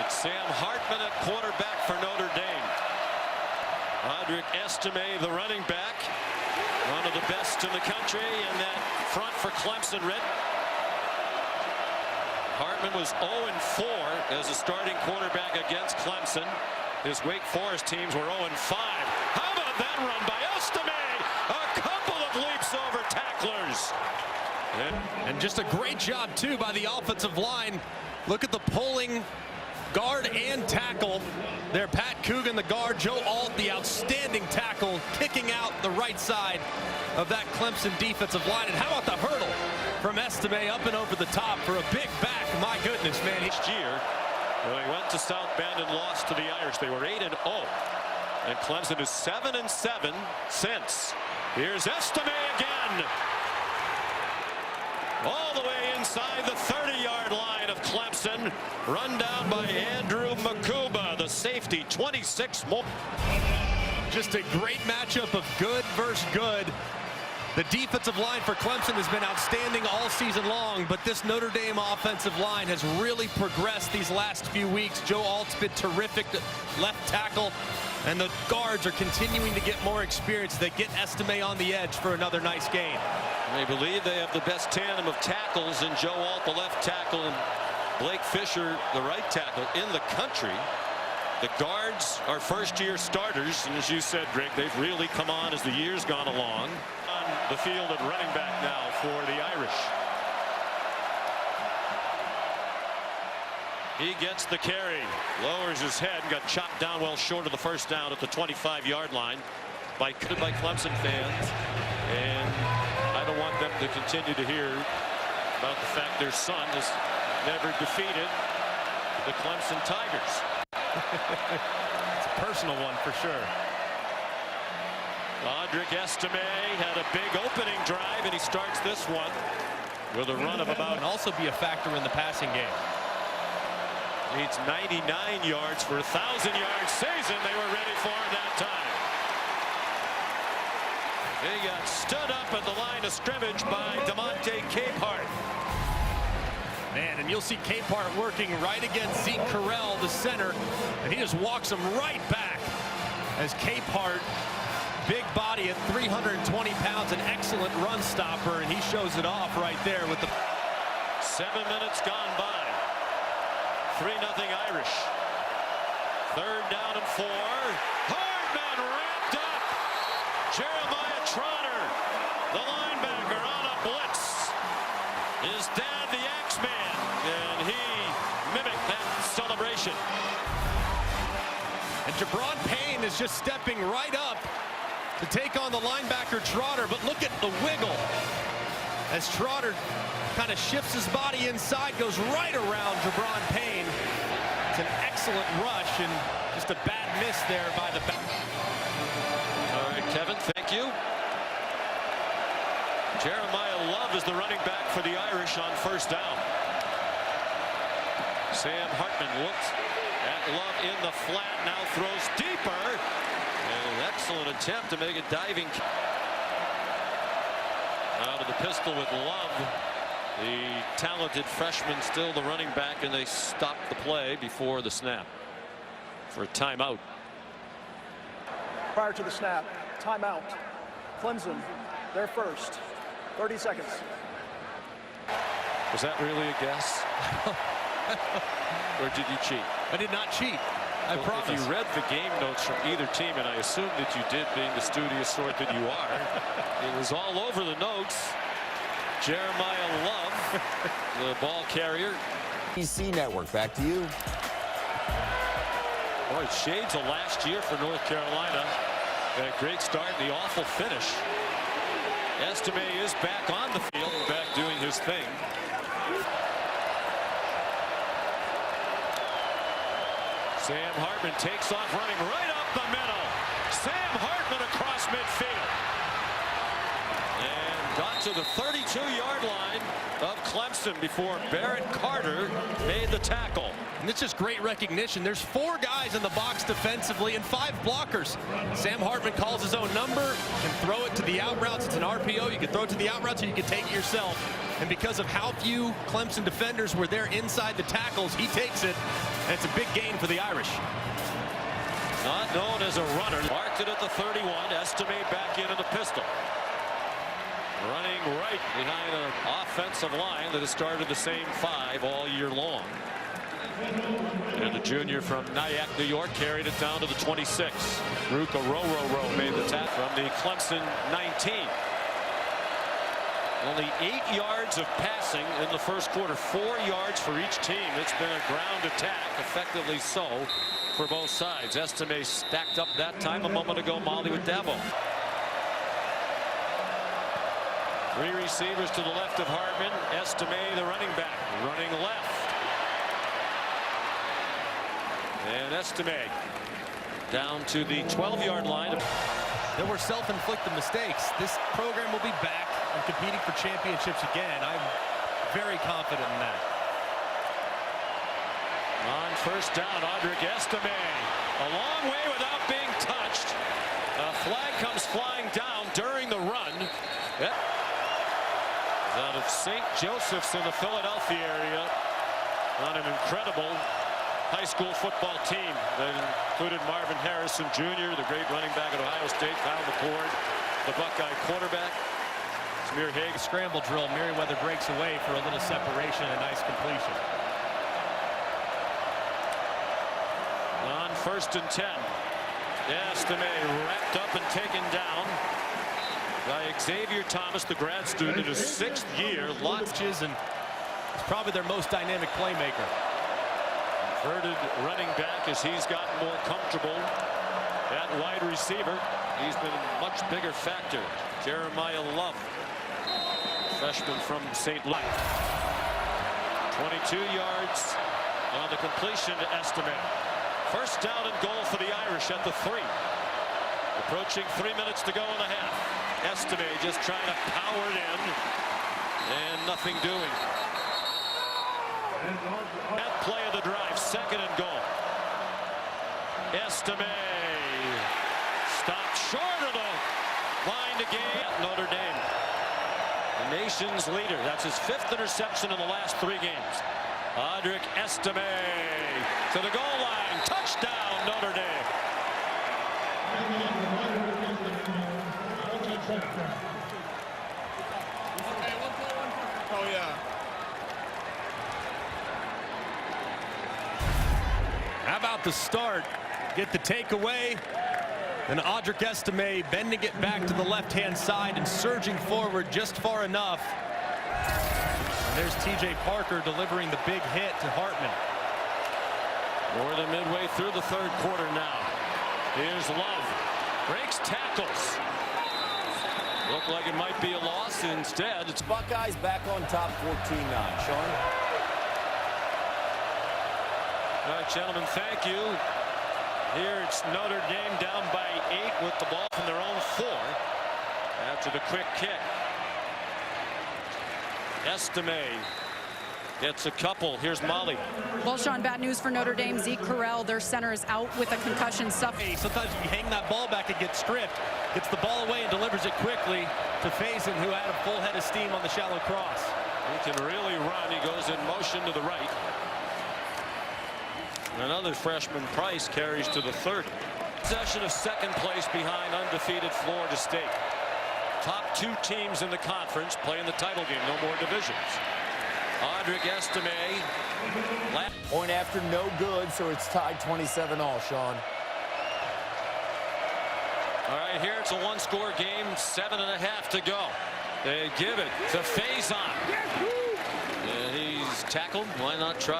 It's Sam Hartman at quarterback for Notre Dame. Audric Estime, the running back, one of the best in the country, and that front for Clemson. Hartman was 0-4 as a starting quarterback against Clemson. His Wake Forest teams were 0-5. How about that run by Estime? A couple of leaps over tacklers. And just a great job, too, by the offensive line. Look at the pulling guard and tackle. There, Pat Coogan, the guard. Joe Alt, the outstanding tackle, kicking out the right side of that Clemson defensive line. And how about the hurdle from Estime up and over the top for a big back? My goodness, man. Each year, when they went to South Bend and lost to the Irish, they were 8-0. And Clemson is 7-7 since. Here's Estime again. All the way inside the 30-yard line of Clemson. Run down by Andrew Makuba, the safety, 26 more. Just a great matchup of good versus good. The defensive line for Clemson has been outstanding all season long, but this Notre Dame offensive line has really progressed these last few weeks. Joe Alt's been terrific left tackle, and the guards are continuing to get more experience. They get Estime on the edge for another nice game. They believe they have the best tandem of tackles in Joe Alt, the left tackle, and Blake Fisher, the right tackle, in the country. The guards are first-year starters, and as you said, Greg, they've really come on as the year's gone along. On the field at running back now for the Irish. He gets the carry, lowers his head, and got chopped down well short of the first down at the 25-yard line by Clemson fans. And I don't want them to continue to hear about the fact their son has never defeated the Clemson Tigers. It's a personal one for sure. Audric Estime had a big opening drive, and he starts this one with a run of about. And also be a factor in the passing game. Needs 99 yards for a 1,000-yard season. They were ready for him that time. He got stood up at the line of scrimmage by DeMonte Capehart. Man, and you'll see Capehart working right against Zeke Correll, the center, and he just walks him right back as Capehart, big body at 320 pounds, an excellent run stopper, and he shows it off right there with the 7 minutes gone by. 3-0 Irish. 3rd down and 4. Hartman wrapped up. Jeremiah Trotter, the linebacker, on a blitz. His dad, the Axeman, and he mimicked that celebration. And Jabron Payne is just stepping right up to take on the linebacker Trotter, but look at the wiggle as Trotter kind of shifts his body inside, goes right around Jabron Payne. It's an excellent rush and just a bad miss there by the back. All right, Kevin, thank you. Jeremiah Love is the running back for the Irish on 1st down. Sam Hartman looks at Love in the flat, now throws deeper. An excellent attempt to make a diving. Out of the pistol with Love, the talented freshman, still the running back, and they stop the play before the snap for a timeout. Prior to the snap, timeout. Clemson, they're first. 30 seconds. Was that really a guess? Or did you cheat? I did not cheat. I promise. If you read the game notes from either team, and I assume that you did, being the studious sort that you are, it was all over the notes. Jeremiah Love, the ball carrier. ABC Network, back to you. Boy, shades of last year for North Carolina. A great start, the awful finish. Estime is back on the field, back doing his thing. Sam Hartman takes off running right up the middle. Sam Hartman across midfield. And got to the 32-yard line of Clemson before Barrett Carter made the tackle. And it's just great recognition. There's 4 guys in the box defensively and 5 blockers. Sam Hartman calls his own number, can throw it to the out routes. It's an RPO. You can throw it to the out routes, or you can take it yourself. And because of how few Clemson defenders were there inside the tackles, he takes it, and it's a big gain for the Irish. Not known as a runner. Marked it at the 31. Estime back in the pistol. Running right behind an offensive line that has started the same 5 all year long. And the junior from Nyack, New York, carried it down to the 26. Ruka Row made the tap from the Clemson 19. Only 8 yards of passing in the first quarter. 4 yards for each team. It's been a ground attack, effectively so, for both sides. Estime stacked up that time. A moment ago, Molly with Dabo. 3 receivers to the left of Hartman. Estime, the running back, running left. And Estime down to the 12-yard line. There were self-inflicted mistakes. This program will be back and competing for championships again. I'm very confident in that. On first down, Audric Estime. A long way without being touched. A flag comes flying down during the run. Yep. Out of St. Joseph's in the Philadelphia area on an incredible high school football team that included Marvin Harrison Jr., the great running back at Ohio State, Kyle McCord, the Buckeye quarterback. Samir Haig. Scramble drill. Merriweather breaks away for a little separation and a nice completion. On first and 10. Estime wrapped up and taken down by Xavier Thomas, the grad student in his 6th year. Lots and it's probably their most dynamic playmaker. Inverted running back as he's gotten more comfortable at wide receiver. He's been a much bigger factor. Jeremiah Love, freshman from St. Louis. 22 yards on the completion to Estime. First down and goal for the Irish at the 3. Approaching 3 minutes to go in the half. Estime just trying to power it in and nothing doing. That play of the drive, 2nd and goal. Estime stopped short of the line to gain at Notre Dame. The nation's leader. That's his 5th interception in the last 3 games. Audric Estime to the goal line. Touchdown, Notre Dame. Oh, yeah. How about the start? Get the takeaway. And Audric Estime bending it back to the left-hand side and surging forward just far enough. And there's TJ Parker delivering the big hit to Hartman. More than midway through the 3rd quarter now. Here's Love. Breaks tackles. Looked like it might be a loss. Instead, it's Buckeyes back on top 14-9. Sean? All right, gentlemen, thank you. Here it's Notre Dame down by 8 with the ball from their own 4 after the quick kick. Estime gets a couple. Here's Molly. Well, Sean, bad news for Notre Dame. Zeke Correll, their center, is out with a concussion. Hey, sometimes you hang that ball back and get stripped. Gets the ball away and delivers it quickly to Faison, who had a full head of steam on the shallow cross. He can really run. He goes in motion to the right. Another freshman, Price, carries to the 30. Possession of 2nd place behind undefeated Florida State. Top 2 teams in the conference play in the title game. No more divisions. Audric Estime. Point after no good, so it's tied 27-all, Sean. All right, here it's a 1-score game, 7.5 to go. They give it to Faison. And he's tackled. Why not try?